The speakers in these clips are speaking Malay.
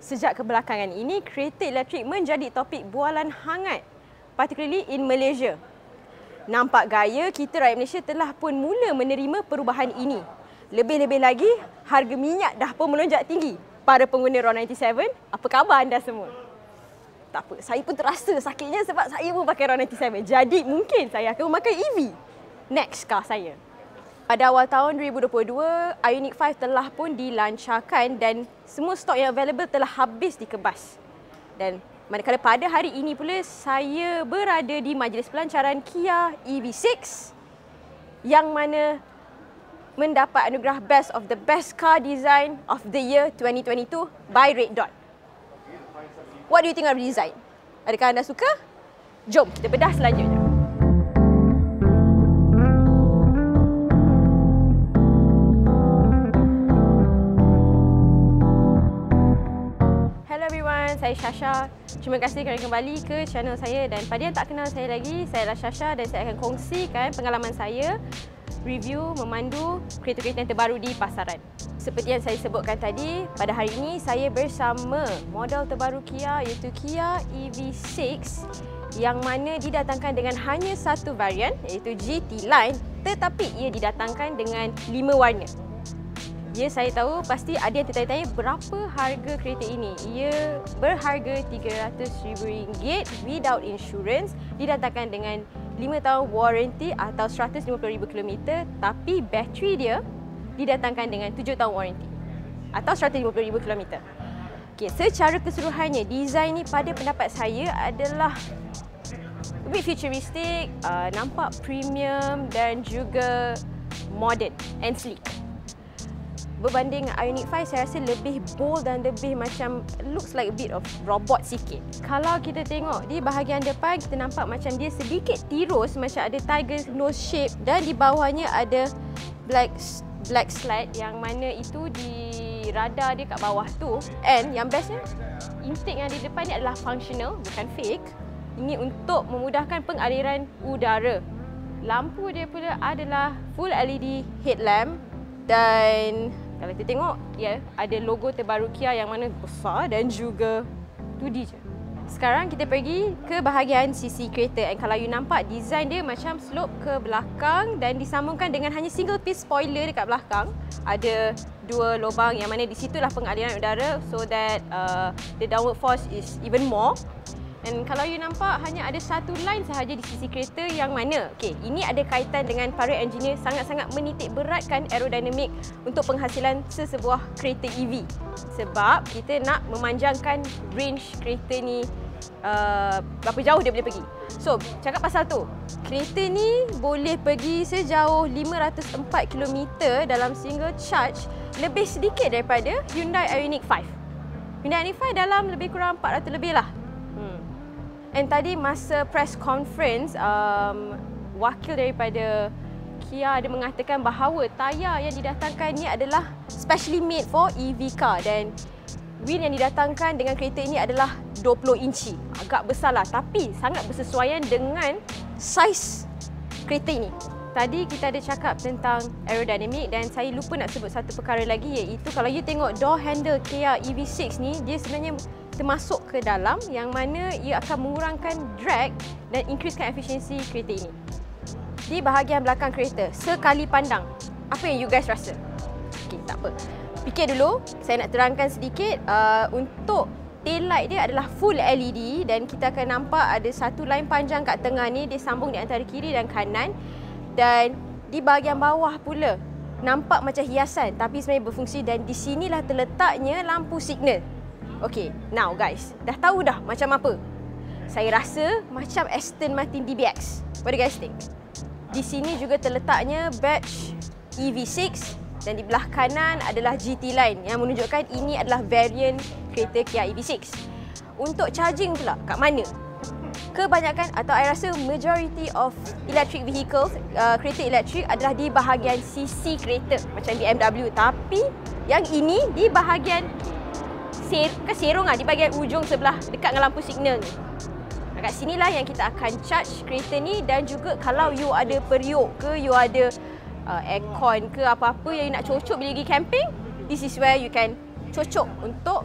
Sejak kebelakangan ini, kereta elektrik menjadi topik bualan hangat, particularly in Malaysia. Nampak gaya kita rakyat Malaysia telah pun mula menerima perubahan ini. Lebih-lebih lagi, harga minyak dah pun melonjak tinggi. Para pengguna RON 97, apa khabar anda semua? Tak apa, saya pun terasa sakitnya sebab saya pun pakai RON 97. Jadi mungkin saya akan memakai EV. Next car saya. Pada awal tahun 2022, Ioniq 5 telah pun dilancarkan dan semua stok yang available telah habis dikebas. Dan manakala pada hari ini pula saya berada di majlis pelancaran Kia EV6 yang mana mendapat anugerah Best of the Best Car Design of the Year 2022 by Red Dot. What do you think of the design? Adakah anda suka? Jom kita bedah selanjutnya. Saya Shasha. Terima kasih kerana kembali ke channel saya dan pada yang tak kenal saya lagi, saya adalah Shasha dan saya akan kongsikan pengalaman saya review memandu kereta-kereta yang terbaru di pasaran. Seperti yang saya sebutkan tadi, pada hari ini saya bersama model terbaru Kia iaitu Kia EV6 yang mana didatangkan dengan hanya satu varian iaitu GT Line, tetapi ia didatangkan dengan 5 warna. Ya, saya tahu pasti ada yang tertanya-tanya berapa harga kereta ini. Ia berharga RM300,000 without insurance, didatangkan dengan 5 tahun warranty atau 150,000 km, tapi bateri dia didatangkan dengan 7 tahun warranty atau 150,000 km. Okey, secara keseluruhannya design ni pada pendapat saya adalah a bit futuristic, nampak premium dan juga modern and sleek. Berbanding Ioniq 5, saya rasa lebih bold dan lebih macam looks like a bit of robot sikit. Kalau kita tengok di bahagian depan, kita nampak macam dia sedikit tirus, macam ada tiger nose shape dan di bawahnya ada black slide yang mana itu di radar dia kat bawah tu. And yang bestnya, intake yang di depan ni adalah functional, bukan fake. Ini untuk memudahkan pengaliran udara. Lampu dia pula adalah full LED headlamp dan kalau kita tengok, ya, ada logo terbaru Kia yang mana besar dan juga 2D je. Sekarang kita pergi ke bahagian sisi kereta and kalau you nampak design dia macam slope ke belakang dan disambungkan dengan hanya single piece spoiler dekat belakang. Ada 2 lubang yang mana di situlah pengaliran udara so that the downward force is even more. Dan kalau you nampak hanya ada satu line sahaja di sisi kereta yang mana ini ada kaitan dengan para engineer sangat-sangat menitik beratkan aerodinamik untuk penghasilan sesebuah kereta EV. Sebab kita nak memanjangkan range kereta ni berapa jauh dia boleh pergi. So, cakap pasal tu, kereta ni boleh pergi sejauh 504 km dalam single charge, lebih sedikit daripada Hyundai Ioniq 5. Hyundai Ioniq 5 dalam lebih kurang 400 lebih lah. And tadi masa press conference, wakil daripada Kia ada mengatakan bahawa tayar yang didatangkan ni adalah specially made for EV car dan wheel yang didatangkan dengan kereta ini adalah 20 inci. Agak besar lah tapi sangat bersesuaian dengan saiz kereta ini. Tadi kita ada cakap tentang aerodinamik dan saya lupa nak sebut satu perkara lagi iaitu kalau you tengok door handle Kia EV6 ni, dia sebenarnya termasuk ke dalam yang mana ia akan mengurangkan drag dan increasekan efisiensi kereta ini. Di bahagian belakang kereta, sekali pandang, apa yang you guys rasa? Okey, tak apa. Fikir dulu, saya nak terangkan sedikit. Untuk tail light dia adalah full LED dan kita akan nampak ada satu line panjang kat tengah ni, dia sambung di antara kiri dan kanan. Dan di bahagian bawah pula, nampak macam hiasan tapi sebenarnya berfungsi dan di sinilah terletaknya lampu signal. Okay, now guys, dah tahu dah macam apa? Saya rasa macam Aston Martin DBX. What do you guys think? Di sini juga terletaknya badge EV6 dan di belah kanan adalah GT Line yang menunjukkan ini adalah varian kereta Kia EV6. Untuk charging pula, kat mana? Kebanyakan atau saya rasa majority of electric vehicles, kereta elektrik adalah di bahagian sisi kereta macam BMW. Tapi yang ini di bahagian serong di bahagian ujung sebelah dekat dengan lampu signal ni. Kat sinilah yang kita akan charge kereta ni dan juga kalau you ada periuk ke, you ada aircon ke apa-apa yang you nak cocok bila pergi camping, this is where you can cocok untuk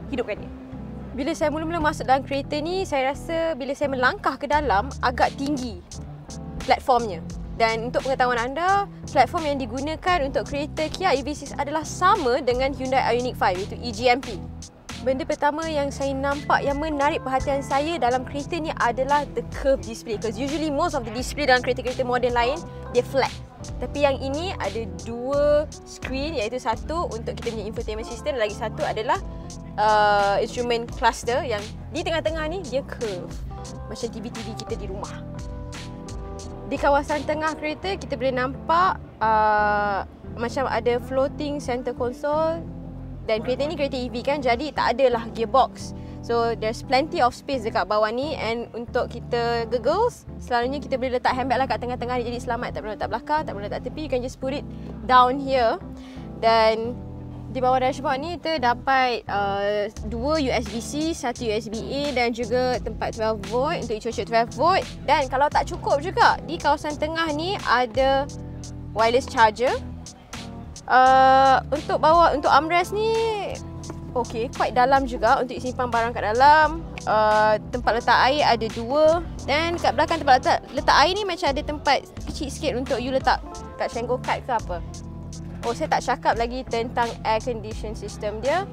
hidupkan dia. Bila saya mula-mula masuk dalam kereta ni, saya rasa bila saya melangkah ke dalam agak tinggi platformnya. Dan untuk pengetahuan anda, platform yang digunakan untuk kereta Kia EV6 adalah sama dengan Hyundai Ioniq 5 iaitu eGMP. Benda pertama yang saya nampak yang menarik perhatian saya dalam kereta ni adalah the curved display, because usually most of the display dalam kereta-kereta moden lain dia flat. Tapi yang ini ada dua screen, iaitu satu untuk kita punya infotainment system dan lagi satu adalah instrument cluster yang di tengah-tengah ni dia curve macam TV-TV kita di rumah. Di kawasan tengah kereta kita boleh nampak macam ada floating center console, dan kereta ni kereta EV kan, jadi tak adalah gearbox. So there's plenty of space dekat bawah ni, and untuk kita girls selalunya kita boleh letak handbag lah kat tengah-tengah ni, jadi selamat, tak perlu letak belakang, tak perlu letak tepi, you can just put it down here. Dan di bawah dashboard ni terdapat dua USB-C, satu USB-A dan juga tempat 12V untuk icuk-icuk 12V. Dan kalau tak cukup juga, di kawasan tengah ni ada wireless charger. Untuk armrest ni okey, quite dalam juga untuk simpan barang kat dalam. Tempat letak air ada dua, dan kat belakang tempat letak air ni macam ada tempat kecil sikit untuk you letak kat shango card ke apa. Oh, saya tak cakap lagi tentang air condition system dia.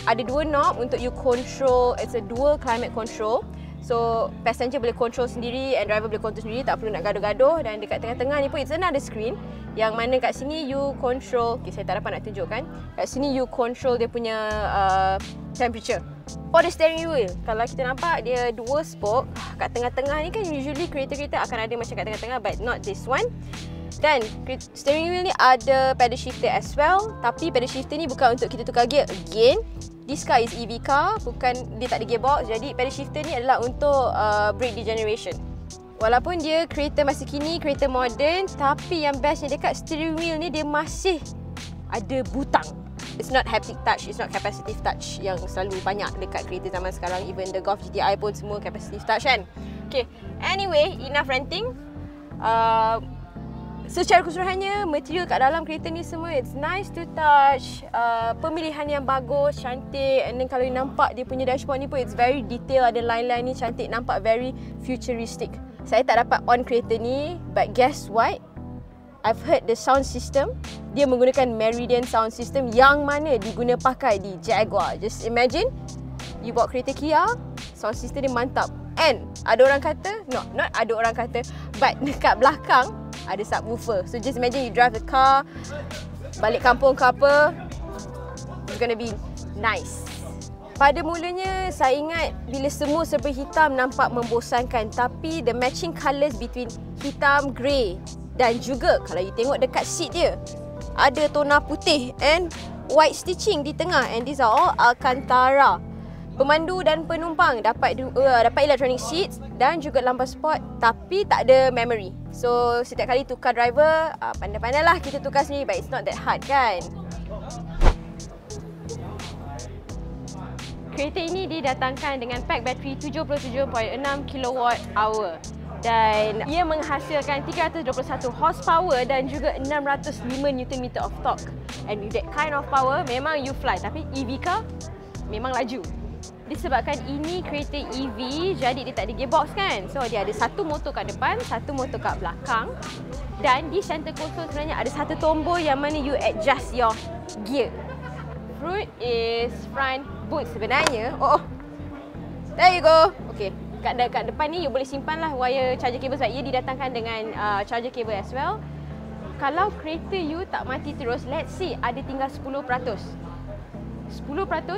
Ada dua knob untuk you control. It's a dual climate control. So passenger boleh control sendiri and driver boleh control sendiri, tak perlu nak gaduh-gaduh. Dan dekat tengah-tengah ni pun it's another screen yang mana kat sini you control. Okay, saya tak dapat nak tunjukkan. Kat sini you control dia punya temperature. For the steering wheel, kalau kita nampak dia dua spoke. Kat tengah-tengah ni kan usually kereta-kereta akan ada macam kat tengah-tengah, but not this one. Dan steering wheel ni ada pedal shifter as well, tapi pedal shifter ni bukan untuk kita tukar gear again. This car is EV car, bukan, dia tak ada gearbox, jadi pedal shifter ni adalah untuk brake degeneration. Walaupun dia kereta masa kini, kereta moden, tapi yang bestnya dekat steering wheel ni dia masih ada butang. It's not haptic touch, it's not capacitive touch yang selalu banyak dekat kereta zaman sekarang. Even the Golf GTI pun semua capacitive touch kan. Okay, anyway, enough ranting. Secara keseluruhannya, material kat dalam kereta ni semua it's nice to touch. Pemilihan yang bagus, cantik. And then kalau you nampak dia punya dashboard ni pun it's very detail, ada line-line ni cantik, nampak very futuristic. Saya tak dapat on kereta ni, but guess what? I've heard the sound system, dia menggunakan Meridian sound system yang mana diguna pakai di Jaguar. Just imagine, you bawa kereta Kia, sound system dia mantap. And ada orang kata, not ada orang kata, but dekat belakang ada subwoofer. So just imagine you drive the car, balik kampung ke apa, it's gonna be nice. Pada mulanya saya ingat bila semua serba hitam nampak membosankan, tapi the matching colours between hitam, grey dan juga kalau you tengok dekat seat dia ada tona putih and white stitching di tengah, and these are all Alcantara. Pemandu dan penumpang dapat electronic seats dan juga lampu spot, tapi tak ada memory. So setiap kali tukar driver, pandai-pandailah kita tukar sendiri, but it's not that hard kan. Kereta ini didatangkan dengan pack bateri 77.6 kWh dan ia menghasilkan 321 horsepower dan juga 605 Nm of torque. And with that kind of power, memang you fly. Tapi EV car memang laju. Disebabkan ini kereta EV, jadi dia tak ada gearbox kan. So dia ada satu motor kat depan, satu motor kat belakang. Dan di center console sebenarnya ada satu tombol yang mana you adjust your gear. Fruit is front boot sebenarnya. Oh, there you go. Okay, kat depan ni you boleh simpanlah wire charger cable sebab ia didatangkan dengan charger cable as well. Kalau kereta you tak mati terus, let's say ada tinggal 10%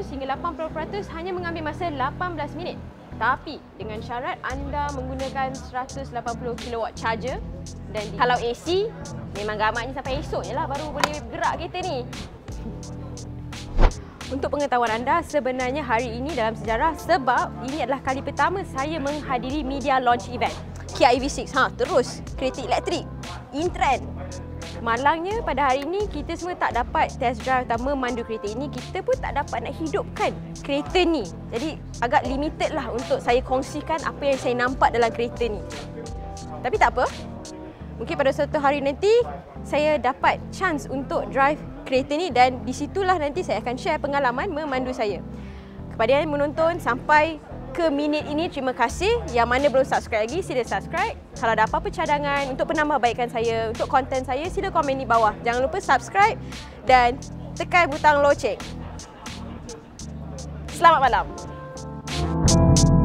hingga 80% hanya mengambil masa 18 minit. Tapi dengan syarat anda menggunakan 180 kW charger, dan kalau AC memang gamaknya sampai esok je lah baru boleh gerak kereta ni. Untuk pengetahuan anda, sebenarnya hari ini dalam sejarah sebab ini adalah kali pertama saya menghadiri media launch event Kia EV6. Terus kereta elektrik in trend. Malangnya pada hari ini kita semua tak dapat test drive atau memandu kereta ini, kita pun tak dapat nak hidupkan kereta ni. Jadi agak limited lah untuk saya kongsikan apa yang saya nampak dalam kereta ni. Tapi tak apa, mungkin pada suatu hari nanti saya dapat chance untuk drive kereta ni dan di situlah nanti saya akan share pengalaman memandu saya. Kepada yang menonton sampai ke minit ini, terima kasih. Yang mana belum subscribe lagi, sila subscribe. Kalau ada apa-apa cadangan untuk penambahbaikan saya, untuk konten saya, sila komen di bawah. Jangan lupa subscribe dan tekan butang loceng. Selamat malam.